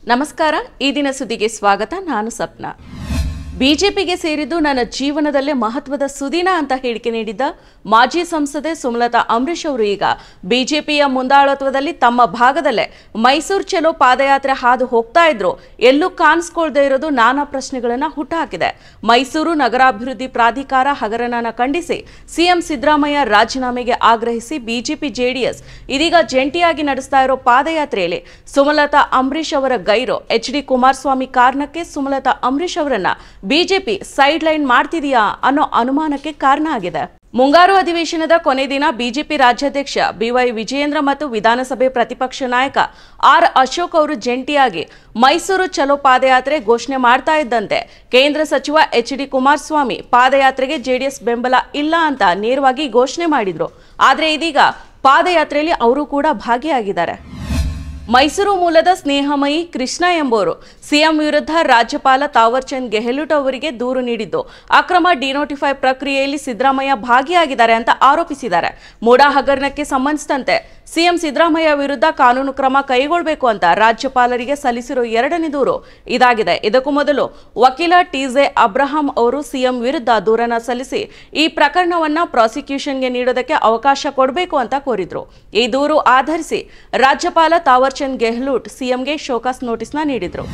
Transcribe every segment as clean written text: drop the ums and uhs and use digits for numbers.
ನಮಸ್ಕಾರ ಈ ದಿನ ಸುದ್ದಿಗೆ ಸ್ವಾಗತ ನಾನು ಸಪ್ನಾ ಬಿಜೆಪಿಗೆ ಸೇರಿದ್ದು ನನ್ನ ಜೀವನದಲ್ಲೇ ಮಹತ್ವದ ಸುದಿನ ಅಂತ ಹೇಳಿಕೆ ನೀಡಿದ್ದ ಮಾಜಿ ಸಂಸದೆ ಸುಮಲತಾ ಅಂಬರೀಶ್ ಅವರು ಈಗ ಬಿಜೆಪಿಯ ಮುಂದಾಳತ್ವದಲ್ಲಿ ತಮ್ಮ ಭಾಗದಲ್ಲೇ ಮೈಸೂರು ಚಲೋ ಪಾದಯಾತ್ರೆ ಹಾದು ಹೋಗ್ತಾ ಇದ್ರು ಎಲ್ಲೂ ಕಾಣಿಸ್ಕೊಳ್ದೇ ಇರೋದು ನಾನಾ ಪ್ರಶ್ನೆಗಳನ್ನ ಹುಟ್ಟುಹಾಕಿದೆ ಮೈಸೂರು ನಗರಾಭಿವೃದ್ಧಿ ಪ್ರಾಧಿಕಾರ ಹಗರಣನ ಖಂಡಿಸಿ ಸಿಎಂ ಸಿದ್ದರಾಮಯ್ಯ ರಾಜೀನಾಮೆಗೆ ಆಗ್ರಹಿಸಿ ಬಿಜೆಪಿ ಜೆಡಿಎಸ್ ಇದೀಗ ಜಂಟಿಯಾಗಿ ನಡೆಸ್ತಾ ಇರೋ ಪಾದಯಾತ್ರೆಯಲ್ಲಿ ಸುಮಲತಾ ಅಂಬರೀಶ್ ಅವರ ಗೈರು ಎಚ್ಡಿ ಕುಮಾರಸ್ವಾಮಿ ಕಾರಣಕ್ಕೆ ಸುಮಲತಾ ಅಂಬರೀಶ್ ಅವರನ್ನ ಬಿಜೆಪಿ ಸೈಡ್ ಲೈನ್ ಮಾಡ್ತಿದೆಯಾ ಅನ್ನೋ ಅನುಮಾನಕ್ಕೆ ಕಾರಣ ಆಗಿದೆ ಮುಂಗಾರು ಅಧಿವೇಶನದ ಕೊನೆ ದಿನ ಬಿಜೆಪಿ ರಾಜ್ಯಾಧ್ಯಕ್ಷ ಬಿವೈ ವಿಜಯೇಂದ್ರ ಮತ್ತು ವಿಧಾನಸಭೆ ಪ್ರತಿಪಕ್ಷ ನಾಯಕ ಆರ್ ಅಶೋಕ್ ಅವರು ಜಂಟಿಯಾಗಿ ಮೈಸೂರು ಚಲೋ ಪಾದಯಾತ್ರೆ ಘೋಷಣೆ ಮಾಡ್ತಾ ಇದ್ದಂತೆ ಕೇಂದ್ರ ಸಚಿವ ಎಚ್ಡಿ ಕುಮಾರಸ್ವಾಮಿ ಪಾದಯಾತ್ರೆಗೆ ಜೆಡಿಎಸ್ ಬೆಂಬಲ ಇಲ್ಲ ಅಂತ ನೇರವಾಗಿ ಘೋಷಣೆ ಮಾಡಿದ್ರು ಆದರೆ ಇದೀಗ ಪಾದಯಾತ್ರೆಯಲ್ಲಿ ಅವರು ಕೂಡ ಭಾಗಿಯಾಗಿದ್ದಾರೆ ಮೈಸೂರು ಮೂಲದ ಸ್ನೇಹಮಯಿ ಕೃಷ್ಣ ಎಂಬುವರು ಸಿಎಂ ವಿರುದ್ಧ ರಾಜ್ಯಪಾಲ ತಾವರ್ಚಂದ್ ಗೆಹ್ಲೋಟ್ ಅವರಿಗೆ ದೂರು ನೀಡಿದ್ದು ಅಕ್ರಮ ಡಿನೋಟಿಫೈ ಪ್ರಕ್ರಿಯೆಯಲ್ಲಿ ಸಿದ್ದರಾಮಯ್ಯ ಭಾಗಿಯಾಗಿದ್ದಾರೆ ಅಂತ ಆರೋಪಿಸಿದ್ದಾರೆ ಮೂಡಾ ಹಗರಣಕ್ಕೆ ಸಂಬಂಧಿಸಿದಂತೆ ಸಿಎಂ ಸಿದ್ದರಾಮಯ್ಯ ವಿರುದ್ಧ ಕಾನೂನು ಕ್ರಮ ಕೈಗೊಳ್ಳಬೇಕು ಅಂತ ರಾಜ್ಯಪಾಲರಿಗೆ ಸಲ್ಲಿಸಿರೋ ಎರಡನೇ ದೂರು ಇದಾಗಿದೆ ಇದಕ್ಕೂ ಮೊದಲು ವಕೀಲ ಟಿಜೆ ಅಬ್ರಹಾಂ ಅವರು ಸಿಎಂ ವಿರುದ್ಧ ದೂರನ್ನ ಸಲ್ಲಿಸಿ ಈ ಪ್ರಕರಣವನ್ನ ಪ್ರಾಸಿಕ್ಯೂಷನ್ಗೆ ನೀಡೋದಕ್ಕೆ ಅವಕಾಶ ಕೊಡಬೇಕು ಅಂತ ಕೋರಿದ್ರು ಈ ದೂರು ಆಧರಿಸಿ ರಾಜ್ಯಪಾಲ ತಾವರ್ಚಂದ್ ಗೆಹ್ಲೋಟ್ ಸಿಎಂಗೆ ಶೋಕಾಸ್ ನೋಟಿಸ್ನ ನೀಡಿದ್ರು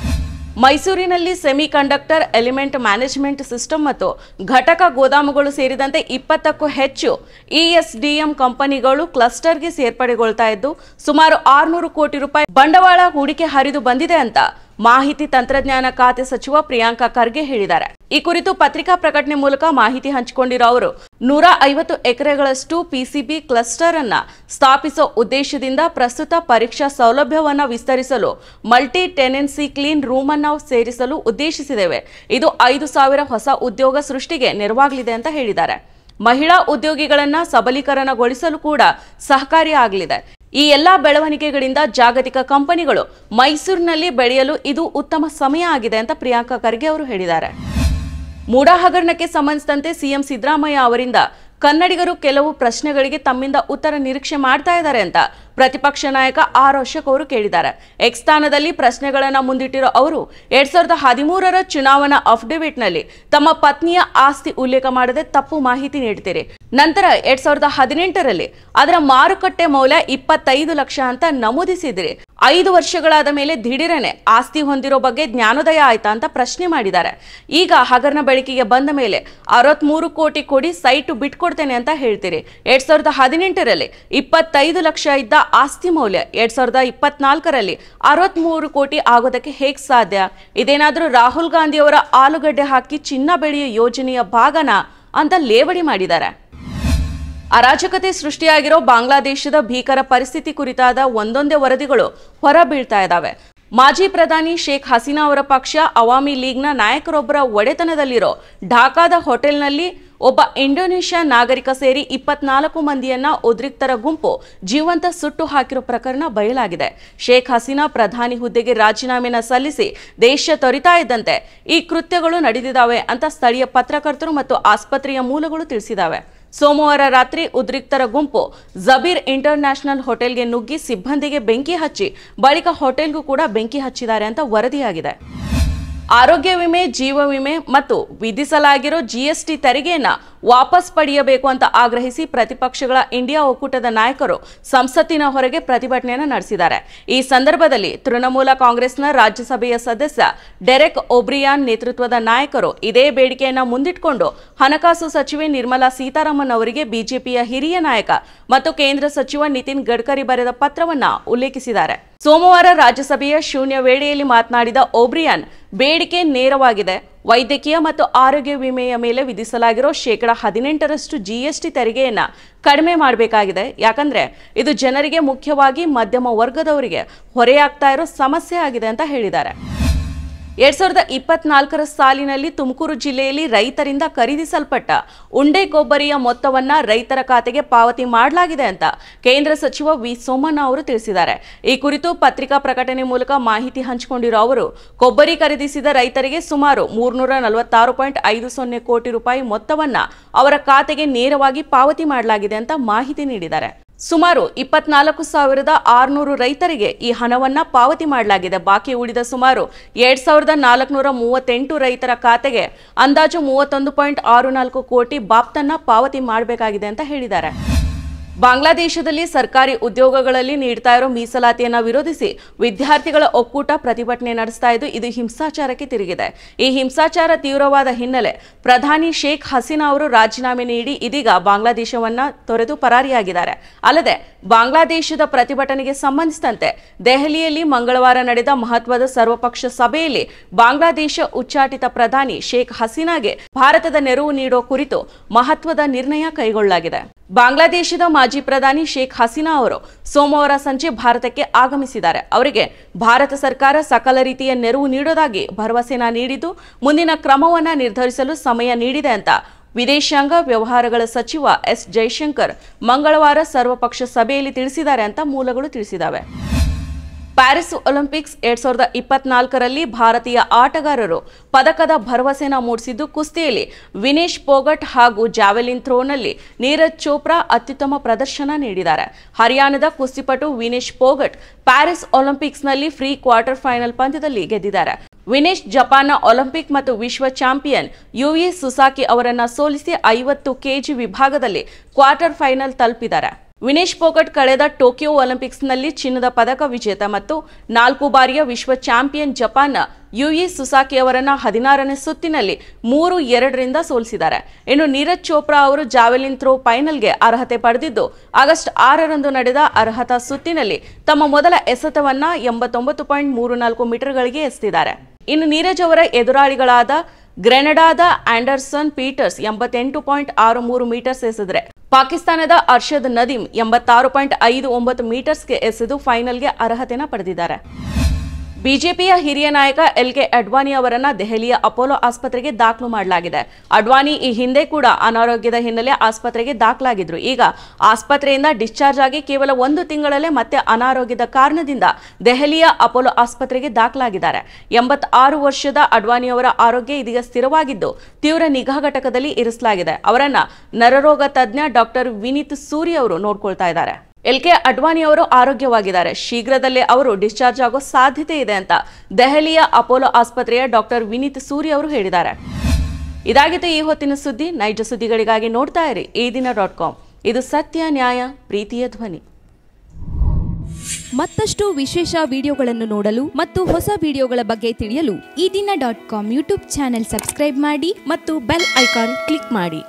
ಮೈಸೂರಿನಲ್ಲಿ semi conductor element management system ಮತ್ತು ಘಟಕ ಗೋದಾಮುಗಳು ಸೇರಿದಂತೆ 20ಕ್ಕೂ ಹೆಚ್ಚು ಇಎಸ್ಡಿಎಂ ಕಂಪನಿಗಳು ಕ್ಲಸ್ಟರ್ಗೆ ಸೇರ್ಪಡೆಗೊಳ್ತಾ ಇದ್ದು ಸುಮಾರು 600 ಕೋಟಿ ರೂಪಾಯಿ ಬಂಡವಾಳ ಹೂಡಿಕೆ ಹರಿದು ಬಂದಿದೆ ಅಂತ ಮಾಹಿತಿ ತಂತ್ರಜ್ಞಾನ ಖಾತೆ ಸಚಿವ ಪ್ರಿಯಾಂಕ ಖರ್ಗೆ ಹೇಳಿದ್ದಾರೆ ಈ ಕುರಿತು ಪತ್ರಿಕಾ ಪ್ರಕಟಣೆ ಮೂಲಕ ಮಾಹಿತಿ ಹಂಚಿಕೊಂಡಿರೋ ಅವರು 150 ಎಕರೆಗಳಷ್ಟು ಪಿಸಿಬಿ ಕ್ಲಸ್ಟರ್ ಅನ್ನ ಸ್ಥಾಪಿಸುವ ಉದ್ದೇಶದಿಂದ ಪ್ರಸ್ತುತ ಪರೀಕ್ಷಾ ಸೌಲಭ್ಯವನ್ನ ವಿಸ್ತರಿಸಲು ಮಲ್ಟಿ ಟೆನೆನ್ಸಿ ಕ್ಲೀನ್ ರೂಮ್ ಅನ್ನು ಸೇರಿಸಲು ಉದ್ದೇಶಿಸಿದ್ದೇವೆ ಇದು 5,000 ಹೊಸ ಉದ್ಯೋಗ ಸೃಷ್ಟಿಗೆ ನೆರವಾಗಲಿದೆ ಅಂತ ಹೇಳಿದ್ದಾರೆ ಮಹಿಳಾ ಉದ್ಯೋಗಿಗಳನ್ನ ಸಬಲೀಕರಣಗೊಳಿಸಲು ಕೂಡ ಸಹಕಾರಿಯಾಗಲಿದೆ ಈ ಎಲ್ಲಾ ಬೆಳವಣಿಗೆಗಳಿಂದ ಜಾಗತಿಕ ಕಂಪನಿಗಳು ಮೈಸೂರಿನಲ್ಲಿ ಬೆಳೆಯಲು ಇದು ಉತ್ತಮ ಸಮಯ ಆಗಿದೆ ಅಂತ ಪ್ರಿಯಾಂಕ ಖರ್ಗೆ ಅವರು ಹೇಳಿದ್ದಾರೆ ಮೂಡಾ ಹಗರಣಕ್ಕೆ ಸಂಬಂಧಿಸಿದಂತೆ ಸಿಎಂ ಸಿದ್ದರಾಮಯ್ಯ ಅವರಿಂದ ಕನ್ನಡಿಗರು ಕೆಲವು ಪ್ರಶ್ನೆಗಳಿಗೆ ತಮ್ಮಿಂದ ಉತ್ತರ ನಿರೀಕ್ಷೆ ಮಾಡ್ತಾ ಇದ್ದಾರೆ ಅಂತ ಪ್ರತಿಪಕ್ಷ ನಾಯಕ ಆರ್ ಅಶೋಕ್ ಅವರು ಕೇಳಿದ್ದಾರೆ ಎಕ್ಸ್ ಸ್ಥಾನದಲ್ಲಿ ಪ್ರಶ್ನೆಗಳನ್ನ ಮುಂದಿಟ್ಟಿರೋ ಅವರು 2013ರ ಚುನಾವಣಾ ಅಫಿಡವಿಟ್ನಲ್ಲಿ ತಮ್ಮ ಪತ್ನಿಯ ಆಸ್ತಿ ಉಲ್ಲೇಖ ಮಾಡದೆ ತಪ್ಪು ಮಾಹಿತಿ ನೀಡುತ್ತೀರಿ ನಂತರ 2018ರಲ್ಲಿ ಅದರ ಮಾರುಕಟ್ಟೆ ಮೌಲ್ಯ 25 ಲಕ್ಷ ಅಂತ ನಮೂದಿಸಿದಿರಿ 5 ವರ್ಷಗಳಾದ ಮೇಲೆ ದಿಢೀರನೆ ಆಸ್ತಿ ಹೊಂದಿರೋ ಬಗ್ಗೆ ಜ್ಞಾನೋದಯ ಆಯ್ತಾ ಅಂತ ಪ್ರಶ್ನೆ ಮಾಡಿದ್ದಾರೆ ಈಗ ಹಗರಣ ಬೆಳಕಿಗೆ ಬಂದ ಮೇಲೆ 63 ಕೋಟಿ ಕೊಡಿ ಸೈಟ್ ಬಿಟ್ಕೊಡ್ತೇನೆ ಅಂತ ಹೇಳ್ತೀರಿ 2018ರಲ್ಲಿ 25 ಲಕ್ಷ ಇದ್ದ ಆಸ್ತಿ ಮೌಲ್ಯ 2024ರಲ್ಲಿ 63 ಕೋಟಿ ಆಗೋದಕ್ಕೆ ಹೇಗೆ ಸಾಧ್ಯ ಇದೇನಾದ್ರೂ ರಾಹುಲ್ ಗಾಂಧಿ ಅವರ ಆಲೂಗಡ್ಡೆ ಹಾಕಿ ಚಿನ್ನ ಬೆಳೆಯುವ ಯೋಜನೆಯ ಭಾಗನ ಅಂತ ಲೇವಡಿ ಮಾಡಿದ್ದಾರೆ ಅರಾಜಕತೆ ಸೃಷ್ಟಿಯಾಗಿರೋ ಬಾಂಗ್ಲಾದೇಶದ ಭೀಕರ ಪರಿಸ್ಥಿತಿ ಕುರಿತಾದ ಒಂದೊಂದೇ ವರದಿಗಳು ಹೊರಬೀಳ್ತಾ ಇದ್ದಾವೆ ಮಾಜಿ ಪ್ರಧಾನಿ ಶೇಖ್ ಹಸೀನಾ ಅವರ ಪಕ್ಷ ಅವಾಮಿ ಲೀಗ್ನ ನಾಯಕರೊಬ್ಬರ ಒಡೆತನದಲ್ಲಿರೋ ಢಾಕಾದ ಹೋಟೆಲ್ನಲ್ಲಿ ಒಬ್ಬ ಇಂಡೋನೇಷ್ಯಾ ನಾಗರಿಕ ಸೇರಿ 24 ಮಂದಿಯನ್ನ ಉದ್ರಿಕ್ತರ ಗುಂಪು ಜೀವಂತ ಸುಟ್ಟು ಹಾಕಿರೋ ಪ್ರಕರಣ ಬಯಲಾಗಿದೆ ಶೇಖ್ ಹಸೀನಾ ಪ್ರಧಾನಿ ಹುದ್ದೆಗೆ ರಾಜೀನಾಮೆನ ಸಲ್ಲಿಸಿ ದೇಶ ತೊರೆತಾ ಇದ್ದಂತೆ ಈ ಕೃತ್ಯಗಳು ನಡೆದಿದ್ದಾವೆ ಅಂತ ಸ್ಥಳೀಯ ಪತ್ರಕರ್ತರು ಮತ್ತು ಆಸ್ಪತ್ರೆಯ ಮೂಲಗಳು ತಿಳಿಸಿದಾವೆ ಸೋಮವಾರ ರಾತ್ರಿ ಉದ್ರಿಕ್ತರ ಗುಂಪು ಜಬೀರ್ ಇಂಟರ್ ನ್ಯಾಷನಲ್ ಹೋಟೆಲ್ಗೆ ನುಗ್ಗಿ ಸಿಬ್ಬಂದಿಗೆ ಬೆಂಕಿ ಹಚ್ಚಿ ಬಳಿಕ ಹೋಟೆಲ್ಗೂ ಕೂಡ ಬೆಂಕಿ ಹಚ್ಚಿದ್ದಾರೆ ಅಂತ ವರದಿಯಾಗಿದೆ ಆರೋಗ್ಯ ವಿಮೆ ಜೀವ ವಿಮೆ ಮತ್ತು ವಿಧಿಸಲಾಗಿರೋ ಜಿಎಸ್ಟಿ ತೆರಿಗೆಯನ್ನ ವಾಪಸ್ ಪಡೆಯಬೇಕು ಅಂತ ಆಗ್ರಹಿಸಿ ಪ್ರತಿಪಕ್ಷಗಳ ಇಂಡಿಯಾ ಒಕ್ಕೂಟದ ನಾಯಕರು ಸಂಸತ್ತಿನ ಹೊರಗೆ ಪ್ರತಿಭಟನೆಯನ್ನು ನಡೆಸಿದ್ದಾರೆ ಈ ಸಂದರ್ಭದಲ್ಲಿ ತೃಣಮೂಲ ಕಾಂಗ್ರೆಸ್ನ ರಾಜ್ಯಸಭೆಯ ಸದಸ್ಯ ಡೆರೆಕ್ ಒಬ್ರಿಯಾನ್ ನೇತೃತ್ವದ ನಾಯಕರು ಇದೇ ಬೇಡಿಕೆಯನ್ನ ಮುಂದಿಟ್ಟುಕೊಂಡು ಹಣಕಾಸು ಸಚಿವೆ ನಿರ್ಮಲಾ ಸೀತಾರಾಮನ್ ಅವರಿಗೆ ಬಿಜೆಪಿಯ ಹಿರಿಯ ನಾಯಕ ಮತ್ತು ಕೇಂದ್ರ ಸಚಿವ ನಿತಿನ್ ಗಡ್ಕರಿ ಬರೆದ ಪತ್ರವನ್ನ ಉಲ್ಲೇಖಿಸಿದ್ದಾರೆ ಸೋಮವಾರ ರಾಜ್ಯಸಭೆಯ ಶೂನ್ಯ ವೇಳೆಯಲ್ಲಿ ಮಾತನಾಡಿದ ಒಬ್ರಿಯಾನ್ ಬೇಡಿಕೆ ನೇರವಾಗಿದೆ ವೈದ್ಯಕೀಯ ಮತ್ತು ಆರೋಗ್ಯ ವಿಮೆಯ ಮೇಲೆ ವಿಧಿಸಲಾಗಿರೋ 18% ಜಿಎಸ್ಟಿ ತೆರಿಗೆಯನ್ನ ಕಡಿಮೆ ಮಾಡಬೇಕಾಗಿದೆ ಯಾಕಂದ್ರೆ ಇದು ಜನರಿಗೆ ಮುಖ್ಯವಾಗಿ ಮಧ್ಯಮ ವರ್ಗದವರಿಗೆ ಹೊರೆಯಾಗ್ತಾ ಇರೋ ಸಮಸ್ಯೆ ಆಗಿದೆ ಅಂತ ಹೇಳಿದ್ದಾರೆ 2024ರ ಸಾಲಿನಲ್ಲಿ ತುಮಕೂರು ಜಿಲ್ಲೆಯಲ್ಲಿ ರೈತರಿಂದ ಖರೀದಿಸಲ್ಪಟ್ಟ ಉಂಡೆ ಕೊಬ್ಬರಿಯ ಮೊತ್ತವನ್ನ ರೈತರ ಖಾತೆಗೆ ಪಾವತಿ ಮಾಡಲಾಗಿದೆ ಅಂತ ಕೇಂದ್ರ ಸಚಿವ ವಿ ಸೋಮಣ್ಣ ಅವರು ತಿಳಿಸಿದ್ದಾರೆ ಈ ಕುರಿತು ಪತ್ರಿಕಾ ಪ್ರಕಟಣೆ ಮೂಲಕ ಮಾಹಿತಿ ಹಂಚಿಕೊಂಡಿರೋ ಅವರು ಕೊಬ್ಬರಿ ಖರೀದಿಸಿದ ರೈತರಿಗೆ ಸುಮಾರು 346.50 ಕೋಟಿ ರೂಪಾಯಿ ಮೊತ್ತವನ್ನ ಅವರ ಖಾತೆಗೆ ನೇರವಾಗಿ ಪಾವತಿ ಮಾಡಲಾಗಿದೆ ಅಂತ ಮಾಹಿತಿ ನೀಡಿದ್ದಾರೆ ಸುಮಾರು 24,600 ರೈತರಿಗೆ ಈ ಹಣವನ್ನ ಪಾವತಿ ಮಾಡಲಾಗಿದೆ. ಬಾಕಿ ಉಳಿದ ಸುಮಾರು 2,438 ರೈತರ ಖಾತೆಗೆ ಅಂದಾಜು 31.64 ಕೋಟಿ ಬಾಬ್ತನ್ನ ಪಾವತಿ ಮಾಡಬೇಕಾಗಿದೆ ಅಂತ ಹೇಳಿದ್ದಾರೆ. ಬಾಂಗ್ಲಾದೇಶದಲ್ಲಿ ಸರ್ಕಾರಿ ಉದ್ಯೋಗಗಳಲ್ಲಿ ನೀಡ್ತಾ ಇರೋ ಮೀಸಲಾತಿಯನ್ನ ವಿರೋಧಿಸಿ ವಿದ್ಯಾರ್ಥಿಗಳ ಒಕ್ಕೂಟ ಪ್ರತಿಭಟನೆ ನಡೆಸ್ತಾ ಇದ್ದು ಇದು ಹಿಂಸಾಚಾರಕ್ಕೆ ತಿರುಗಿದೆ. ಈ ಹಿಂಸಾಚಾರ ತೀವ್ರವಾದ ಹಿನ್ನೆಲೆ ಪ್ರಧಾನಿ ಶೇಖ್ ಹಸೀನಾ ಅವರು ರಾಜೀನಾಮೆ ನೀಡಿ ಇದೀಗ ಬಾಂಗ್ಲಾದೇಶವನ್ನ ತೊರೆದು ಪರಾರಿಯಾಗಿದ್ದಾರೆ. ಅಲ್ಲದೆ ಬಾಂಗ್ಲಾದೇಶದ ಪ್ರತಿಭಟನೆಗೆ ಸಂಬಂಧಿಸಿದಂತೆ ದೆಹಲಿಯಲ್ಲಿ ಮಂಗಳವಾರ ನಡೆದ ಮಹತ್ವದ ಸರ್ವಪಕ್ಷ ಸಭೆಯಲ್ಲಿ ಬಾಂಗ್ಲಾದೇಶ ಉಚ್ಚಾಟಿತ ಪ್ರಧಾನಿ ಶೇಖ್ ಹಸೀನಾಗೆ ಭಾರತದ ನೆರವು ನೀಡೋ ಕುರಿತು ಮಹತ್ವದ ನಿರ್ಣಯ ಕೈಗೊಳ್ಳಲಾಗಿದೆ. ಬಾಂಗ್ಲಾದೇಶದ ಮಾಜಿ ಪ್ರಧಾನಿ ಶೇಖ್ ಹಸೀನಾ ಅವರು ಸೋಮವಾರ ಸಂಜೆ ಭಾರತಕ್ಕೆ ಆಗಮಿಸಿದ್ದಾರೆ. ಅವರಿಗೆ ಭಾರತ ಸರ್ಕಾರ ಸಕಲ ರೀತಿಯ ನೆರವು ನೀಡೋದಾಗಿ ಭರವಸೆನ ನೀಡಿದ್ದು ಮುಂದಿನ ಕ್ರಮವನ್ನ ನಿರ್ಧರಿಸಲು ಸಮಯ ನೀಡಿದೆ ಅಂತ ವಿದೇಶಾಂಗ ವ್ಯವಹಾರಗಳ ಸಚಿವ ಎಸ್ ಜೈಶಂಕರ್ ಮಂಗಳವಾರ ಸರ್ವಪಕ್ಷ ಸಭೆಯಲ್ಲಿ ತಿಳಿಸಿದ್ದಾರೆ ಅಂತ ಮೂಲಗಳು ತಿಳಿಸಿದವೆ. ಪ್ಯಾರಿಸ್ ಒಲಿಂಪಿಕ್ಸ್ 2024ರಲ್ಲಿ ಭಾರತೀಯ ಆಟಗಾರರು ಪದಕದ ಭರವಸೆನ ಮೂಡಿಸಿದ್ದು ಕುಸ್ತಿಯಲ್ಲಿ ವಿನೇಶ್ ಪೋಗಟ್ ಹಾಗೂ ಜಾವೆಲಿನ್ ಥ್ರೋನಲ್ಲಿ ನೀರಜ್ ಚೋಪ್ರಾ ಅತ್ಯುತ್ತಮ ಪ್ರದರ್ಶನ ನೀಡಿದ್ದಾರೆ. ಹರಿಯಾಣದ ಕುಸ್ತಿಪಟು ವಿನೇಶ್ ಪೋಗಟ್ ಪ್ಯಾರಿಸ್ ಒಲಿಂಪಿಕ್ಸ್ನಲ್ಲಿ ಫ್ರೀ ಕ್ವಾರ್ಟರ್ ಫೈನಲ್ ಪಂದ್ಯದಲ್ಲಿ ಗೆದ್ದಿದ್ದಾರೆ. ವಿನೇಶ್ ಜಪಾನ್ನ ಒಲಿಂಪಿಕ್ ಮತ್ತು ವಿಶ್ವ ಚಾಂಪಿಯನ್ ಯುವಿ ಸುಸಾಕಿ ಅವರನ್ನ ಸೋಲಿಸಿ 50 ಕೆಜಿ ವಿಭಾಗದಲ್ಲಿ ಕ್ವಾರ್ಟರ್ ಫೈನಲ್ ತಲುಪಿದ್ದಾರೆ. ವಿನೇಶ್ ಪೋಗಟ್ ಕಳೆದ ಟೋಕಿಯೋ ಒಲಿಂಪಿಕ್ಸ್ನಲ್ಲಿ ಚಿನ್ನದ ಪದಕ ವಿಜೇತ ಮತ್ತು 4 ಬಾರಿಯ ವಿಶ್ವ ಚಾಂಪಿಯನ್ ಜಪಾನ್ನ ಯುಯಿ ಸುಸಾಕಿ ಅವರನ್ನ 16ನೇ ಸುತ್ತಿನಲ್ಲಿ 3-2 ಸೋಲಿಸಿದ್ದಾರೆ. ಇನ್ನು ನೀರಜ್ ಚೋಪ್ರಾ ಅವರು ಜಾವೆಲಿನ್ ಥ್ರೋ ಫೈನಲ್ಗೆ ಅರ್ಹತೆ ಪಡೆದಿದ್ದು ಆಗಸ್ಟ್ 6ರಂದು ನಡೆದ ಅರ್ಹತಾ ಸುತ್ತಿನಲ್ಲಿ ತಮ್ಮ ಮೊದಲ ಎಸೆತವನ್ನ 89.34 ಮೀಟರ್ಗಳಿಗೆ ಎಸೆದಿದ್ದಾರೆ. ಇನ್ನು ನೀರಜ್ ಅವರ ಎದುರಾಳಿಗಳಾದ ಗ್ರೆನಡಾದ ಆಂಡರ್ಸನ್ ಪೀಟರ್ಸ್ 88.63 ಮೀಟರ್ಸ್ ಎಸೆದರೆ ಪಾಕಿಸ್ತಾನದ ಅರ್ಷದ್ ನದೀಮ್ 86.59 ಮೀಟರ್ಸ್ಗೆ ಎಸೆದು ಫೈನಲ್ಗೆ ಅರ್ಹತೆನ ಪಡೆದಿದ್ದಾರೆ. ಬಿಜೆಪಿಯ ಹಿರಿಯ ನಾಯಕ ಎಲ್ಕೆ ಅಡ್ವಾಣಿ ಅವರನ್ನ ದೆಹಲಿಯ ಅಪೋಲೋ ಆಸ್ಪತ್ರೆಗೆ ದಾಖಲು ಮಾಡಲಾಗಿದೆ. ಅಡ್ವಾಣಿ ಈ ಹಿಂದೆ ಕೂಡ ಅನಾರೋಗ್ಯದ ಹಿನ್ನೆಲೆ ಆಸ್ಪತ್ರೆಗೆ ದಾಖಲಾಗಿದ್ರು. ಈಗ ಆಸ್ಪತ್ರೆಯಿಂದ ಡಿಸ್ಚಾರ್ಜ್ ಆಗಿ ಕೇವಲ 1 ತಿಂಗಳಲ್ಲೇ ಮತ್ತೆ ಅನಾರೋಗ್ಯದ ಕಾರಣದಿಂದ ದೆಹಲಿಯ ಅಪೋಲೋ ಆಸ್ಪತ್ರೆಗೆ ದಾಖಲಾಗಿದ್ದಾರೆ. 86 ವರ್ಷದ ಅಡ್ವಾಣಿ ಅವರ ಆರೋಗ್ಯ ಇದೀಗ ಸ್ಥಿರವಾಗಿದ್ದು ತೀವ್ರ ನಿಗಾ ಘಟಕದಲ್ಲಿ ಇರಿಸಲಾಗಿದೆ. ಅವರನ್ನ ನರರೋಗ ತಜ್ಞ ಡಾಕ್ಟರ್ ವಿನೀತ್ ಸೂರಿ ಅವರು ನೋಡ್ಕೊಳ್ತಾ ಇದ್ದಾರೆ. ಎಲ್ಕೆ ಅಡ್ವಾಣಿ ಅವರು ಆರೋಗ್ಯವಾಗಿದ್ದಾರೆ. ಶೀಘ್ರದಲ್ಲೇ ಅವರು ಡಿಸ್ಚಾರ್ಜ್ ಆಗೋ ಸಾಧ್ಯತೆ ಇದೆ ಅಂತ ದೆಹಲಿಯ ಅಪೋಲೋ ಆಸ್ಪತ್ರೆಯ ಡಾಕ್ಟರ್ ವಿನೀತ್ ಸೂರಿ ಅವರು ಹೇಳಿದ್ದಾರೆ. ಇದಾಗಿತ್ತು ಈ ಹೊತ್ತಿನ ಸುದ್ದಿ. ನೈಜ ಸುದ್ದಿಗಳಿಗಾಗಿ ನೋಡ್ತಾ ಇರಿ eDina.com. ಇದು ಸತ್ಯ, ನ್ಯಾಯ, ಪ್ರೀತಿಯ ಧ್ವನಿ. ಮತ್ತಷ್ಟು ವಿಶೇಷ ವಿಡಿಯೋಗಳನ್ನು ನೋಡಲು ಮತ್ತು ಹೊಸ ವಿಡಿಯೋಗಳ ಬಗ್ಗೆ ತಿಳಿಯಲು eDina.com ಯೂಟ್ಯೂಬ್ ಚಾನೆಲ್ ಸಬ್ಸ್ಕ್ರೈಬ್ ಮಾಡಿ ಮತ್ತು ಬೆಲ್ ಐಕಾನ್ ಕ್ಲಿಕ್ ಮಾಡಿ.